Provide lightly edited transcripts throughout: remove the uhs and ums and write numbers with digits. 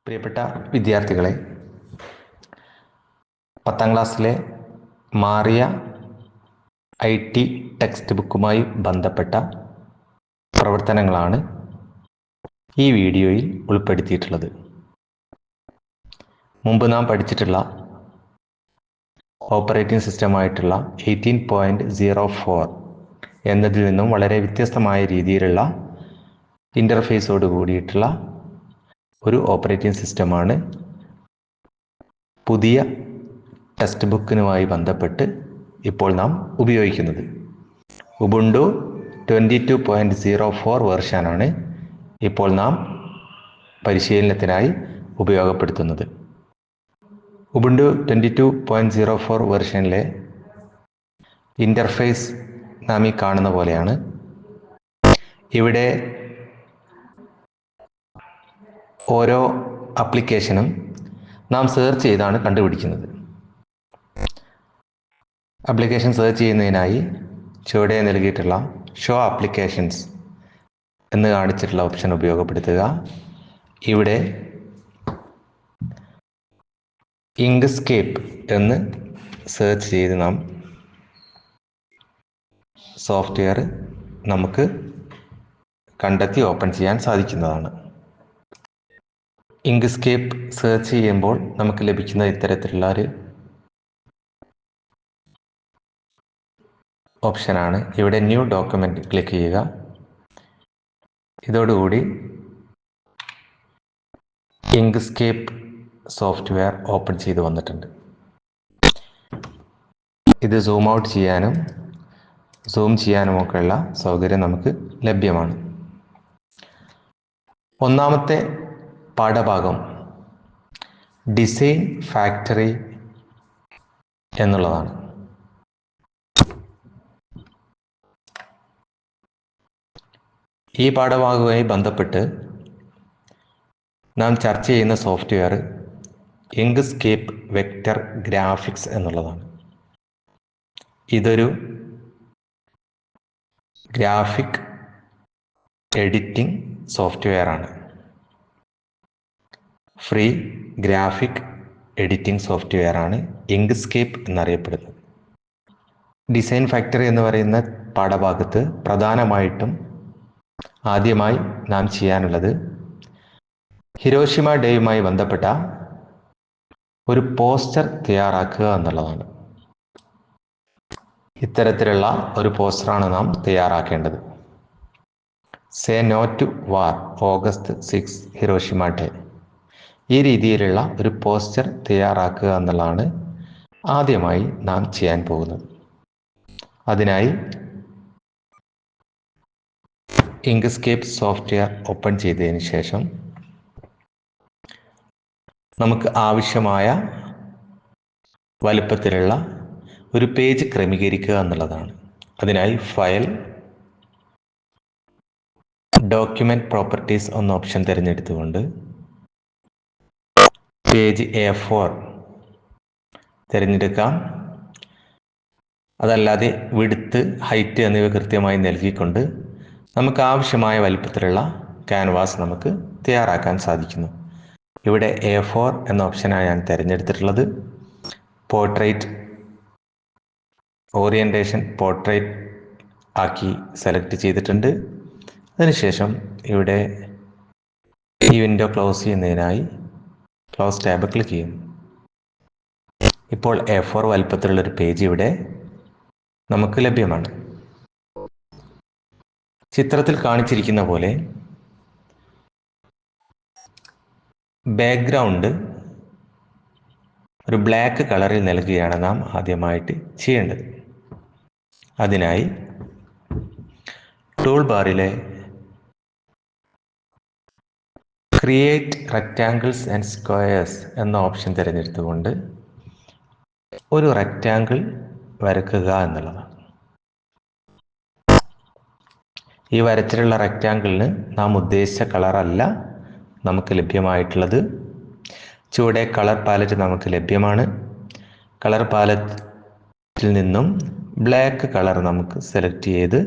പ്രിയപ്പെട്ട വിദ്യാർത്ഥികളെ, 10ാം ക്ലാസ്സിലെ മാറിയ IT ടെക്സ്റ്റ് ബുക്കുമായി ബന്ധപ്പെട്ട പ്രവർത്തനങ്ങളാണ് ഈ വീഡിയോയിൽ ഉൾപ്പെടുത്തിയിട്ടുള്ളത്. മുമ്പ് നാം പഠിച്ചിട്ടുള്ള ഓപ്പറേറ്റിംഗ് സിസ്റ്റമായിട്ടുള്ള 18.04 എന്നതിൽ നിന്നും വളരെ വ്യത്യസ്തമായ രീതിയിലുള്ള ഇൻ്റർഫേസോട് കൂടിയിട്ടുള്ള ഒരു ഓപ്പറേറ്റിംഗ് സിസ്റ്റമാണ് പുതിയ ടെക്സ്റ്റ് ബുക്കിനുമായി ബന്ധപ്പെട്ട് ഇപ്പോൾ നാം ഉപയോഗിക്കുന്നത്. ഉബുണ്ടു 22.04 വെർഷനാണ് ഇപ്പോൾ നാം പരിശീലനത്തിനായി ഉപയോഗപ്പെടുത്തുന്നത്. ഉബുണ്ടു 22.04 വെർഷനിലെ ഇൻ്റർഫേസ് നാം ഈ കാണുന്ന പോലെയാണ്. ഇവിടെ ഓരോ ആപ്ലിക്കേഷനും നാം സെർച്ച് ചെയ്താണ് കണ്ടുപിടിക്കുന്നത്. ആപ്ലിക്കേഷൻ സെർച്ച് ചെയ്യുന്നതിനായി ചുവടെ നൽകിയിട്ടുള്ള ഷോ ആപ്ലിക്കേഷൻസ് എന്ന് കാണിച്ചിട്ടുള്ള ഓപ്ഷൻ ഉപയോഗപ്പെടുത്തുക. ഇവിടെ ഇങ്ക്സ്കേപ്പ് എന്ന് സെർച്ച് ചെയ്ത് നാം സോഫ്റ്റ്വെയർ നമുക്ക് കണ്ടെത്തി ഓപ്പൺ ചെയ്യാൻ സാധിക്കുന്നതാണ്. ഇങ്ക്സ്കേപ്പ് സെർച്ച് ചെയ്യുമ്പോൾ നമുക്ക് ലഭിക്കുന്ന ഇത്തരത്തിലുള്ള ഒരു ഓപ്ഷനാണ്. ഇവിടെ ന്യൂ ഡോക്യുമെൻ്റ് ക്ലിക്ക് ചെയ്യുക. ഇതോടുകൂടി ഇങ്ക്സ്കേപ്പ് സോഫ്റ്റ്വെയർ ഓപ്പൺ ചെയ്ത് വന്നിട്ടുണ്ട്. ഇത് സൂം ഔട്ട് ചെയ്യാനും സൂം ചെയ്യാനുമൊക്കെയുള്ള സൗകര്യം നമുക്ക് ലഭ്യമാണ്. ഒന്നാമത്തെ പാഠഭാഗം ഡിസൈൻ ഫാക്ടറി എന്നുള്ളതാണ്. ഈ പാഠഭാഗവുമായി ബന്ധപ്പെട്ട് നാം ചർച്ച ചെയ്യുന്ന സോഫ്റ്റ്വെയർ ഇങ്ക്സ്കേപ്പ് വെക്റ്റർ ഗ്രാഫിക്സ് എന്നുള്ളതാണ്. ഇതൊരു ഗ്രാഫിക് എഡിറ്റിംഗ് സോഫ്റ്റ്വെയർ ആണ്. ഫ്രീ ഗ്രാഫിക് എഡിറ്റിംഗ് സോഫ്റ്റ്വെയർ ആണ് ഇങ്ക്സ്കേപ്പ് എന്നറിയപ്പെടുന്നത്. ഡിസൈൻ ഫാക്ടറി എന്ന് പറയുന്ന പാഠഭാഗത്ത് പ്രധാനമായിട്ടും ആദ്യമായി നാം ചെയ്യാനുള്ളത് ഹിരോഷിമ ഡേയുമായി ബന്ധപ്പെട്ട ഒരു പോസ്റ്റർ തയ്യാറാക്കുക എന്നുള്ളതാണ്. ഇത്തരത്തിലുള്ള ഒരു പോസ്റ്ററാണ് നാം തയ്യാറാക്കേണ്ടത്. Say no to war, August 6 Hiroshima day. ഈ രീതിയിലുള്ള ഒരു പോസ്റ്റർ തയ്യാറാക്കുക എന്നുള്ളതാണ് ആദ്യമായി നാം ചെയ്യാൻ പോകുന്നത്. അതിനായി ഇങ്ക്സ്കേപ്പ് സോഫ്റ്റ്വെയർ ഓപ്പൺ ചെയ്തതിന് ശേഷം നമുക്ക് ആവശ്യമായ വലുപ്പത്തിലുള്ള ഒരു പേജ് ക്രമീകരിക്കുക എന്നുള്ളതാണ്. അതിനായി ഫയൽ, ഡോക്യുമെന്റ് പ്രോപ്പർട്ടീസ് എന്ന ഓപ്ഷൻ തിരഞ്ഞെടുത്തുകൊണ്ട് പേജ് A4 തിരഞ്ഞെടുക്കാം. അതല്ലാതെ വിഡ്ത്ത്, ഹൈറ്റ് എന്നിവ കൃത്യമായി നൽകിക്കൊണ്ട് നമുക്ക് ആവശ്യമായ വലുപ്പത്തിലുള്ള ക്യാൻവാസ് നമുക്ക് തയ്യാറാക്കാൻ സാധിക്കുന്നു. ഇവിടെ A4 എന്ന ഓപ്ഷനാണ് ഞാൻ തിരഞ്ഞെടുത്തിട്ടുള്ളത്. പോർട്രേറ്റ് ഓറിയൻറ്റേഷൻ പോർട്രേറ്റ് ആക്കി സെലക്ട് ചെയ്തിട്ടുണ്ട്. അതിനുശേഷം ഇവിടെ ഈ വിൻഡോ ക്ലോസ് ചെയ്യുന്നതിനായി ക്ലോസ് ടാബ് ക്ലിക്ക് ചെയ്യും. ഇപ്പോൾ A4 വലുപ്പത്തിലുള്ളൊരു പേജ് ഇവിടെ നമുക്ക് ലഭ്യമാണ്. ചിത്രത്തിൽ കാണിച്ചിരിക്കുന്ന പോലെ ബാക്ക്ഗ്രൗണ്ട് ഒരു ബ്ലാക്ക് കളറിൽ നൽകുകയാണ് നാം ആദ്യമായിട്ട് ചെയ്യേണ്ടത്. അതിനായി ടൂൾ ബാറിലെ ക്രിയേറ്റ് റെക്റ്റാങ്കിൾസ് ആൻഡ് സ്ക്വയേഴ്സ് എന്ന ഓപ്ഷൻ തിരഞ്ഞെടുത്തുകൊണ്ട് ഒരു റെക്റ്റാങ്കിൾ വരയ്ക്കുക എന്നുള്ളതാണ്. ഈ വരച്ചിട്ടുള്ള റെക്റ്റാങ്കിളിന് നാം ഉദ്ദേശിച്ച കളറല്ല നമുക്ക് ലഭ്യമായിട്ടുള്ളത്. ചുവടെ കളർ പാലറ്റ് നമുക്ക് ലഭ്യമാണ്. കളർ പാലറ്റിൽ നിന്നും ബ്ലാക്ക് കളർ നമുക്ക് സെലക്ട് ചെയ്ത്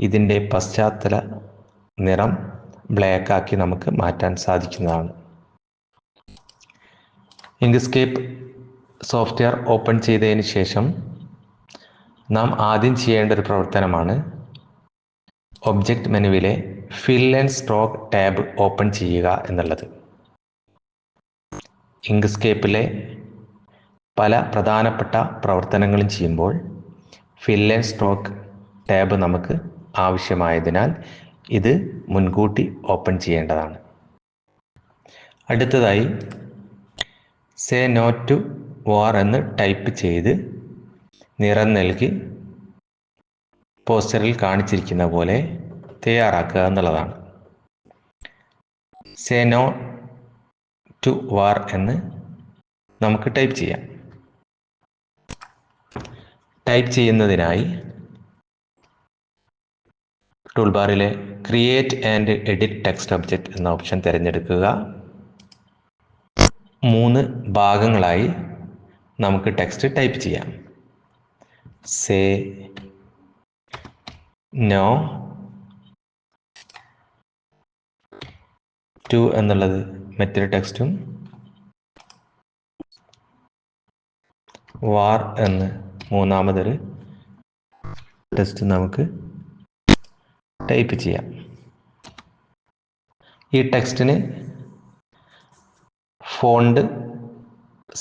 ഇതിൻ്റെ പശ്ചാത്തല നിറം ബ്ലാക്ക് ആക്കി നമുക്ക് മാറ്റാൻ സാധിക്കുന്നതാണ്. ഇങ്ക്സ്കേപ്പ് സോഫ്റ്റ്വെയർ ഓപ്പൺ ചെയ്തതിന് ശേഷം നാം ആദ്യം ചെയ്യേണ്ട ഒരു പ്രവർത്തനമാണ് ഒബ്ജക്റ്റ് മെനുവിലെ fill and stroke tab open ചെയ്യുക എന്നുള്ളത്. ഇങ്ക്സ്കേപ്പിലെ പല പ്രധാനപ്പെട്ട പ്രവർത്തനങ്ങളും ചെയ്യുമ്പോൾ ഫിൽ ആൻഡ് സ്ട്രോക്ക് ടാബ് നമുക്ക് ആവശ്യമായതിനാൽ ഇത് മുൻകൂട്ടി ഓപ്പൺ ചെയ്യേണ്ടതാണ്. അടുത്തതായി സേ നോ ടു വാർ എന്ന് ടൈപ്പ് ചെയ്ത് നിറം നൽകി പോസ്റ്ററിൽ കാണിച്ചിരിക്കുന്ന പോലെ തയ്യാറാക്കുക എന്നുള്ളതാണ്. സേ നോ ടു വാർ എന്ന് നമുക്ക് ടൈപ്പ് ചെയ്യാം. ടൈപ്പ് ചെയ്യുന്നതിനായി ടൂൾ ബാറിലെ create and edit text object എന്ന ഓപ്ഷൻ തിരഞ്ഞെടുക്കുക. 3 ഭാഗങ്ങളായി നമുക്ക് ടെക്സ്റ്റ് ടൈപ്പ് ചെയ്യാം. സേ നോ ടു എന്നുള്ളത് മറ്റൊരു ടെക്സ്റ്റും വാർ എന്ന് മൂന്നാമതൊരു ടെക്സ്റ്റ് നമുക്ക് ടൈപ്പ് ചെയ്യാം. ഈ ടെക്സ്റ്റിന് ഫോണ്ട്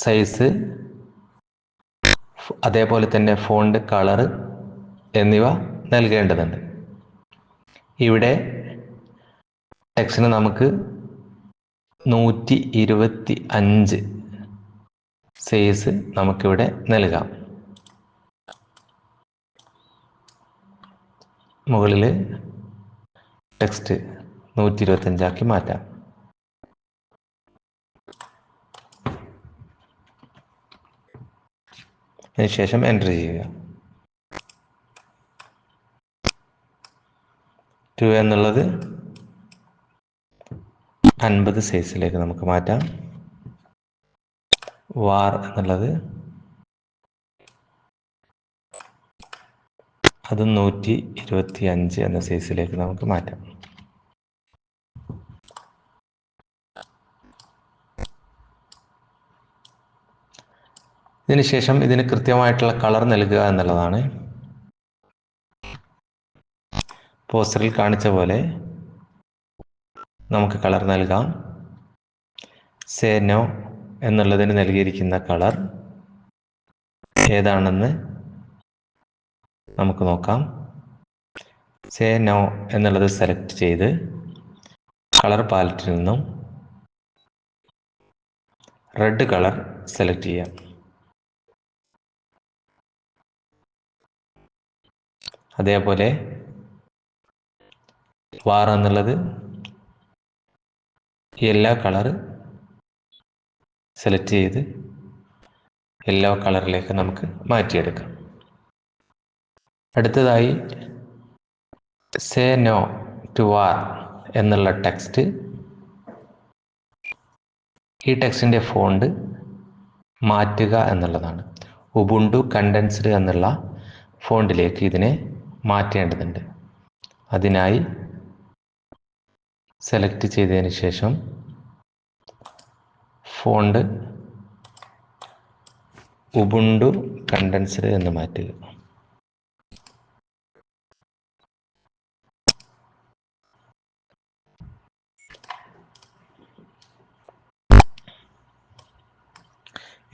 സൈസ്, അതേപോലെ തന്നെ ഫോണ്ട് കളർ എന്നിവ നൽകേണ്ടതുണ്ട്. ഇവിടെ ടെക്സ്റ്റിന് നമുക്ക് 125 സൈസ് നമുക്കിവിടെ നൽകാം. മുകളിൽ ടെക്സ്റ്റ് 125 ആക്കി മാറ്റാം. അതിനുശേഷം എൻ്റർ ചെയ്യുക. 2 എന്നുള്ളത് 50 സൈസിലേക്ക് നമുക്ക് മാറ്റാം. വാർ എന്നുള്ളത് അത് 125 എന്ന സൈസിലേക്ക് നമുക്ക് മാറ്റാം. ഇതിനുശേഷം ഇതിന് കൃത്യമായിട്ടുള്ള കളർ നൽകുക എന്നുള്ളതാണ്. പോസ്റ്ററിൽ കാണിച്ച പോലെ നമുക്ക് കളർ നൽകാം. സേ നോ എന്നുള്ളതിന് നൽകിയിരിക്കുന്ന കളർ ഏതാണെന്ന് നമുക്ക് നോക്കാം. സേ നോ എന്നുള്ളത് സെലക്ട് ചെയ്ത് കളർ പാലറ്റിൽ നിന്നും റെഡ് കളർ സെലക്ട് ചെയ്യാം. അതേപോലെ വാർ എന്നുള്ളത് യെല്ലോ കളർ സെലക്ട് ചെയ്ത് യെല്ലോ കളറിലേക്ക് നമുക്ക് മാറ്റിയെടുക്കാം. അടുത്തതായി സേ നോ ടു വാർ എന്നുള്ള ടെക്സ്റ്റ്, ഈ ടെക്സ്റ്റിൻ്റെ ഫോണ്ട് മാറ്റുക എന്നുള്ളതാണ്. ഉബുണ്ടു കണ്ടൻസ്ഡ് എന്നുള്ള ഫോണ്ടിലേക്ക് ഇതിനെ മാറ്റേണ്ടതുണ്ട്. അതിനായി സെലക്ട് ചെയ്തതിന് ശേഷം ഫോണ്ട് ഉബുണ്ടു കണ്ടൻസ്ഡ് എന്ന് മാറ്റുക.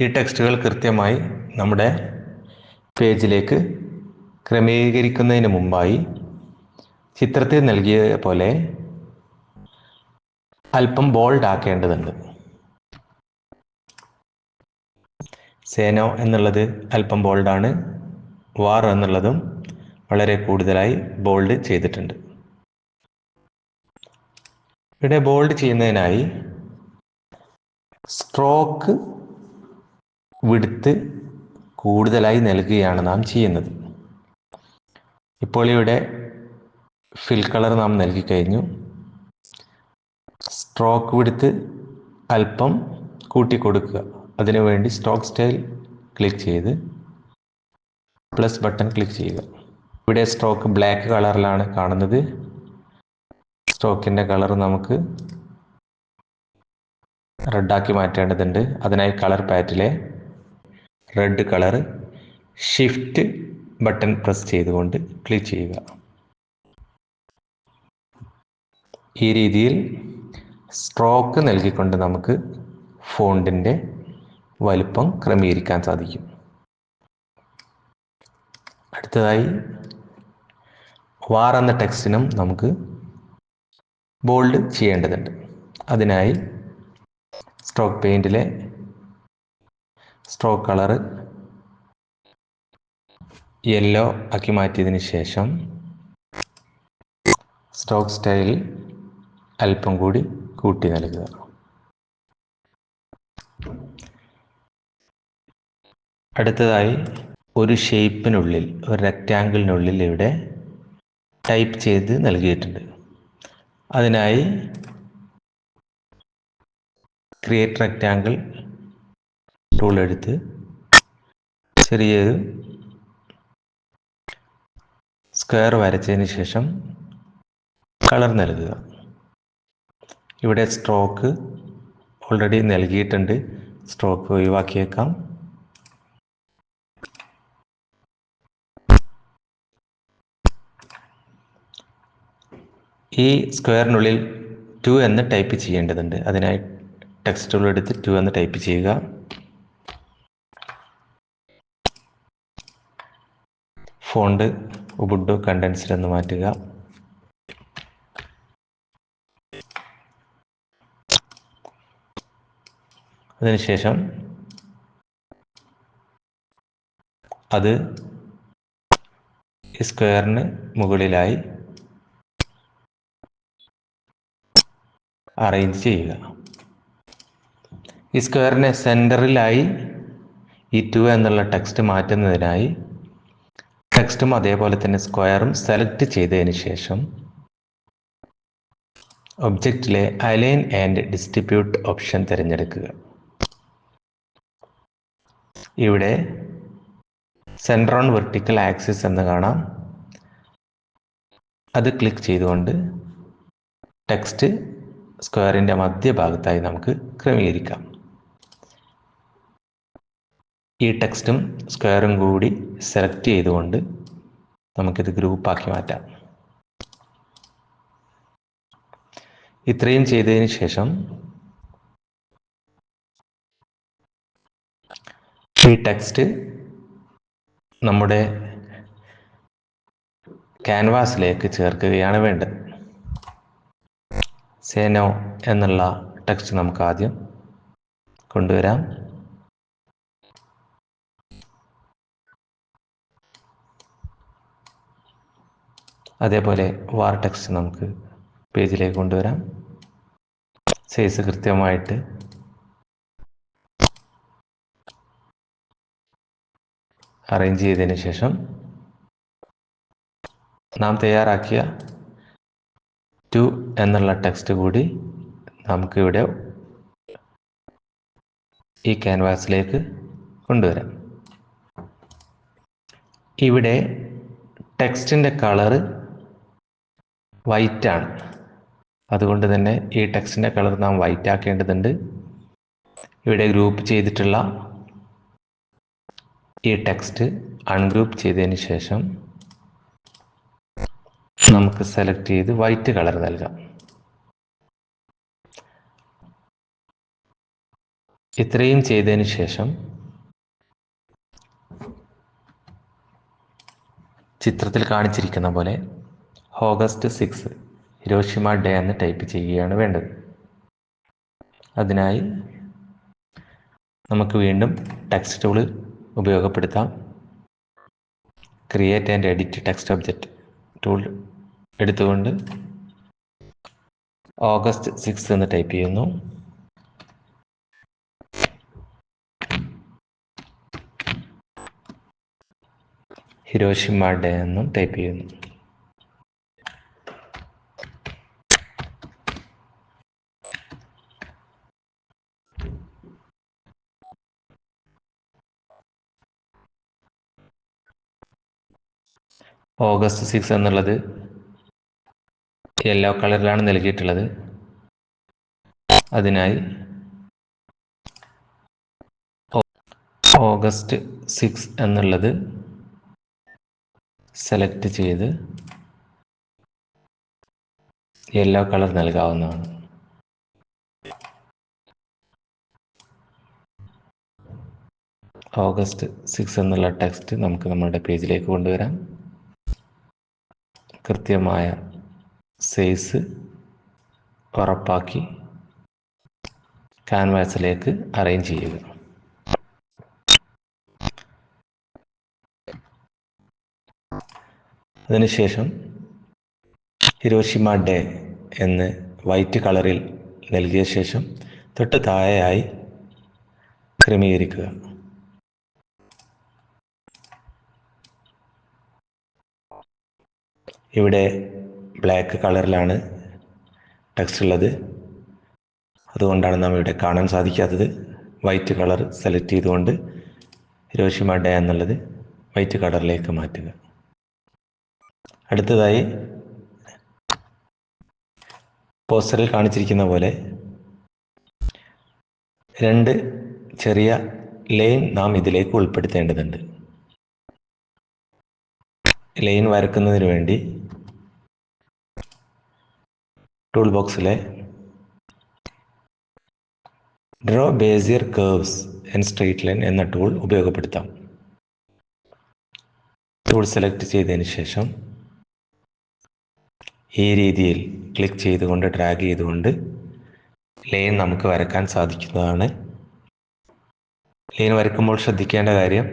ഈ ടെക്സ്റ്റുകൾ കൃത്യമായി നമ്മുടെ പേജിലേക്ക് ക്രമീകരിക്കുന്നതിന് മുമ്പായി ചിത്രത്തിൽ നൽകിയ പോലെ അല്പം ബോൾഡ് ആക്കേണ്ടതുണ്ട്. സേ നോ എന്നുള്ളത് അല്പം ബോൾഡാണ്. വാർ എന്നുള്ളതും വളരെ കൂടുതലായി ബോൾഡ് ചെയ്തിട്ടുണ്ട്. ഇവിടെ ബോൾഡ് ചെയ്യുന്നതിനായി സ്ട്രോക്ക് വിഡ്ത്ത് കൂടുതലായി നൽകുകയാണ് നാം ചെയ്യുന്നത്. ഇപ്പോൾ ഇവിടെ ഫിൽ കളർ നാം നൽകി കഴിഞ്ഞു. സ്ട്രോക്ക് വിഡ്ത്ത് അല്പം കൂട്ടിക്കൊടുക്കുക. അതിനുവേണ്ടി സ്ട്രോക്ക് സ്റ്റൈൽ ക്ലിക്ക് ചെയ്ത് പ്ലസ് ബട്ടൺ ക്ലിക്ക് ചെയ്യുക. ഇവിടെ സ്ട്രോക്ക് ബ്ലാക്ക് കളറിലാണ് കാണുന്നത്. സ്ട്രോക്കിൻ്റെ കളർ നമുക്ക് റെഡാക്കി മാറ്റേണ്ടതുണ്ട്. അതിനായി കളർ പാറ്റിലെ red colour shift button press ചെയ്തുകൊണ്ട് ക്ലിക്ക് ചെയ്യുക. ഈ രീതിയിൽ സ്ട്രോക്ക് നൽകിക്കൊണ്ട് നമുക്ക് ഫോണ്ടിൻ്റെ വലുപ്പം ക്രമീകരിക്കാൻ സാധിക്കും. അടുത്തതായി വാർ എന്ന ടെക്സ്റ്റിനും നമുക്ക് ബോൾഡ് ചെയ്യേണ്ടതുണ്ട്. അതിനായി സ്ട്രോക്ക് പെയിൻറ്റിലെ സ്ട്രോക്ക് കളറ് യെല്ലോ ആക്കി മാറ്റിയതിന് ശേഷം സ്ട്രോക്ക് സ്റ്റൈൽ അല്പം കൂടി കൂട്ടി നൽകുക. അടുത്തതായി ഒരു ഷേപ്പിനുള്ളിൽ, ഒരു റെക്റ്റാങ്കിളിനുള്ളിൽ ഇവിടെ ടൈപ്പ് ചെയ്ത് നൽകിയിട്ടുണ്ട്. അതിനായി ക്രിയേറ്റ് റെക്റ്റാങ്കിൾ ടൂൾ എടുത്ത് ചെറിയൊരു സ്ക്വയർ വരച്ചതിന് ശേഷം കളർ നൽകുക. ഇവിടെ സ്ട്രോക്ക് ഓൾറെഡി നൽകിയിട്ടുണ്ട്, സ്ട്രോക്ക് ഒഴിവാക്കിയേക്കാം. ഈ സ്ക്വയറിനുള്ളിൽ 2 എന്ന് ടൈപ്പ് ചെയ്യേണ്ടതുണ്ട്. അതിനായി ടെക്സ്റ്റ് ടൂൾ എടുത്ത് 2 എന്ന് ടൈപ്പ് ചെയ്യുക. ഫോണ്ട് ഉബുണ്ടു കണ്ടൻസ്ഡ് എന്ന് മാറ്റുക. അതിനുശേഷം അത് ഈ സ്ക്വയറിന് മുകളിലായി അറേഞ്ച് ചെയ്യുക. ഈ സ്ക്വയറിനെ സെൻറ്ററിലായി ഈ 2 എന്നുള്ള ടെക്സ്റ്റ് മാറ്റുന്നതിനായി ടെക്സ്റ്റും അതേപോലെ തന്നെ സ്ക്വയറും സെലക്ട് ചെയ്തതിന് ശേഷം ഒബ്ജക്റ്റിലെ അലൈൻ ആൻഡ് ഡിസ്ട്രിബ്യൂട്ട് ഓപ്ഷൻ തിരഞ്ഞെടുക്കുക. ഇവിടെ സെൻറ്റർ ഓൺ വെർട്ടിക്കൽ ആക്സിസ് എന്ന് കാണാം. അത് ക്ലിക്ക് ചെയ്തുകൊണ്ട് ടെക്സ്റ്റ് സ്ക്വയറിൻ്റെ മധ്യഭാഗത്തായി നമുക്ക് ക്രമീകരിക്കാം. ഈ ടെക്സ്റ്റും സ്ക്വയറും കൂടി സെലക്ട് ചെയ്തുകൊണ്ട് നമുക്കിത് ഗ്രൂപ്പാക്കി മാറ്റാം. ഇത്രയും ചെയ്തതിന് ശേഷം ഈ ടെക്സ്റ്റ് നമ്മുടെ ക്യാൻവാസിലേക്ക് ചേർക്കുകയാണ് വേണ്ടത്. സേ നോ എന്നുള്ള ടെക്സ്റ്റ് നമുക്ക് ആദ്യം കൊണ്ടുവരാം. അതേപോലെ വാർ ടെക്സ്റ്റ് നമുക്ക് പേജിലേക്ക് കൊണ്ടുവരാം. സൈസ് കൃത്യമായിട്ട് അറേഞ്ച് ചെയ്തതിന് ശേഷം നാം തയ്യാറാക്കിയ 2 എന്നുള്ള ടെക്സ്റ്റ് കൂടി നമുക്കിവിടെ ഈ ക്യാൻവാസിലേക്ക് കൊണ്ടുവരാം. ഇവിടെ ടെക്സ്റ്റിൻ്റെ കളറ് വൈറ്റ് ആണ്. അതുകൊണ്ട് തന്നെ ഈ ടെക്സ്റ്റിൻ്റെ കളർ നാം വൈറ്റ് ആക്കേണ്ടതുണ്ട്. ഇവിടെ ഗ്രൂപ്പ് ചെയ്തിട്ടുള്ള ഈ ടെക്സ്റ്റ് അൺഗ്രൂപ്പ് ചെയ്തതിന് ശേഷം നമുക്ക് സെലക്ട് ചെയ്ത് വൈറ്റ് കളർ നൽകാം. ഇത്രയും ചെയ്തതിന് ശേഷം ചിത്രത്തിൽ കാണിച്ചിരിക്കുന്ന പോലെ ഓഗസ്റ്റ് 6 ഹിരോഷിമ ഡേ എന്ന് ടൈപ്പ് ചെയ്യുകയാണ് വേണ്ടത്. അതിനായി നമുക്ക് വീണ്ടും ടെക്സ്റ്റ് ടൂൾ ഉപയോഗപ്പെടുത്താം. Create and edit text object tool എടുത്തുകൊണ്ട് ഓഗസ്റ്റ് 6 എന്ന് ടൈപ്പ് ചെയ്യുന്നു. ഹിരോഷിമ ഡേ എന്നും ടൈപ്പ് ചെയ്യുന്നു. ഓഗസ്റ്റ് 6 എന്നുള്ളത് യെല്ലോ കളറിലാണ് നൽകിയിട്ടുള്ളത്. അതിനായി ഓഗസ്റ്റ് 6 എന്നുള്ളത് സെലക്ട് ചെയ്ത് യെല്ലോ കളർ നൽകാവുന്നതാണ്. ഓഗസ്റ്റ് 6 എന്നുള്ള ടെക്സ്റ്റ് നമുക്ക് നമ്മുടെ പേജിലേക്ക് കൊണ്ടുവരാം. കൃത്യമായ സൈസ് ഉറപ്പാക്കി ക്യാൻവാസിലേക്ക് അറേഞ്ച് ചെയ്യുക. അതിനുശേഷം ഹിരോഷിമ ഡേ എന്ന് വൈറ്റ് കളറിൽ നൽകിയ ശേഷം തൊട്ട് താഴെയായി ക്രമീകരിക്കുക. ഇവിടെ ബ്ലാക്ക് കളറിലാണ് ടെക്സ്റ്റ് ഉള്ളത്, അതുകൊണ്ടാണ് നാം ഇവിടെ കാണാൻ സാധിക്കാത്തത്. വൈറ്റ് കളർ സെലക്ട് ചെയ്തുകൊണ്ട് ഹിരോഷിമ ഡേ എന്നുള്ളത് വൈറ്റ് കളറിലേക്ക് മാറ്റുക. അടുത്തതായി പോസ്റ്ററിൽ കാണിച്ചിരിക്കുന്ന പോലെ 2 ചെറിയ ലൈൻ നാം ഇതിലേക്ക് ഉൾപ്പെടുത്തേണ്ടതുണ്ട്. ലൈൻ വരക്കുന്നതിന് വേണ്ടി ടൂൾ ബോക്സിലെ draw Bezier curves and straight line എന്ന ടൂൾ ഉപയോഗപ്പെടുത്താം. ടൂൾ സെലക്ട് ചെയ്തതിന് ശേഷം ഈ രീതിയിൽ ക്ലിക്ക് ചെയ്തുകൊണ്ട് ഡ്രാഗ് ചെയ്തുകൊണ്ട് ലൈൻ നമുക്ക് വരക്കാൻ സാധിക്കുന്നതാണ്. ലൈൻ വരയ്ക്കുമ്പോൾ ശ്രദ്ധിക്കേണ്ട കാര്യം,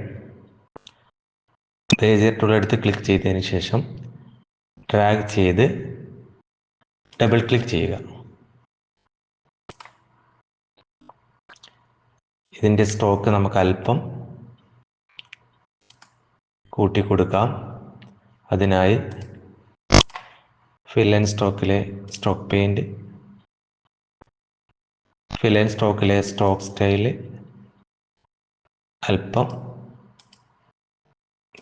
ബേസിയർ ടൂൾ എടുത്ത് ക്ലിക്ക് ചെയ്തതിന് ശേഷം ഡ്രാഗ് ചെയ്ത് ഡബിൾ ക്ലിക്ക് ചെയ്യുക. ഇതിൻ്റെ സ്ട്രോക്ക് നമുക്ക് അല്പം കൂട്ടിക്കൊടുക്കാം. അതിനായി ഫിൽ ആൻഡ് സ്ട്രോക്കിലെ സ്ട്രോക്ക് പെയിൻറ്, ഫിൽ ആൻഡ് സ്ട്രോക്കിലെ സ്ട്രോക്ക് സ്റ്റൈല് അല്പം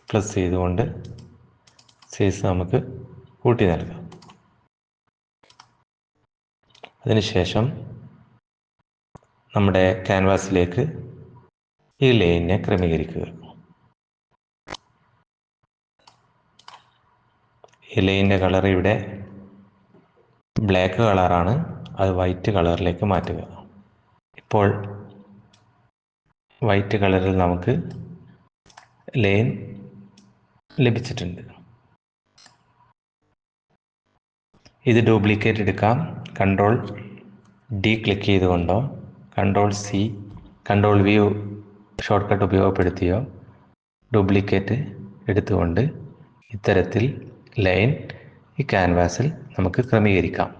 പ്ലസ് ചെയ്തുകൊണ്ട് സൈസ് നമുക്ക് കൂട്ടി നൽകാം. അതിനുശേഷം നമ്മുടെ ക്യാൻവാസിലേക്ക് ഈ ലൈനിനെ ക്രമീകരിക്കുക. ഈ ലൈനിൻ്റെ കളർ ഇവിടെ ബ്ലാക്ക് കളറാണ്, അത് വൈറ്റ് കളറിലേക്ക് മാറ്റുക. ഇപ്പോൾ വൈറ്റ് കളറിൽ നമുക്ക് ലൈൻ ലഭിച്ചിട്ടുണ്ട്. ഇത് ഡ്യൂപ്ലിക്കേറ്റ് എടുക്കാം. കൺട്രോൾ ഡി ക്ലിക്ക് ചെയ്തുകൊണ്ടോ control C, control V shortcut ഉപയോഗപ്പെടുത്തിയോ ഡ്യൂപ്ലിക്കേറ്റ് എടുത്തുകൊണ്ട് ഇത്തരത്തിൽ ലൈൻ ഈ ക്യാൻവാസിൽ നമുക്ക് ക്രമീകരിക്കാം.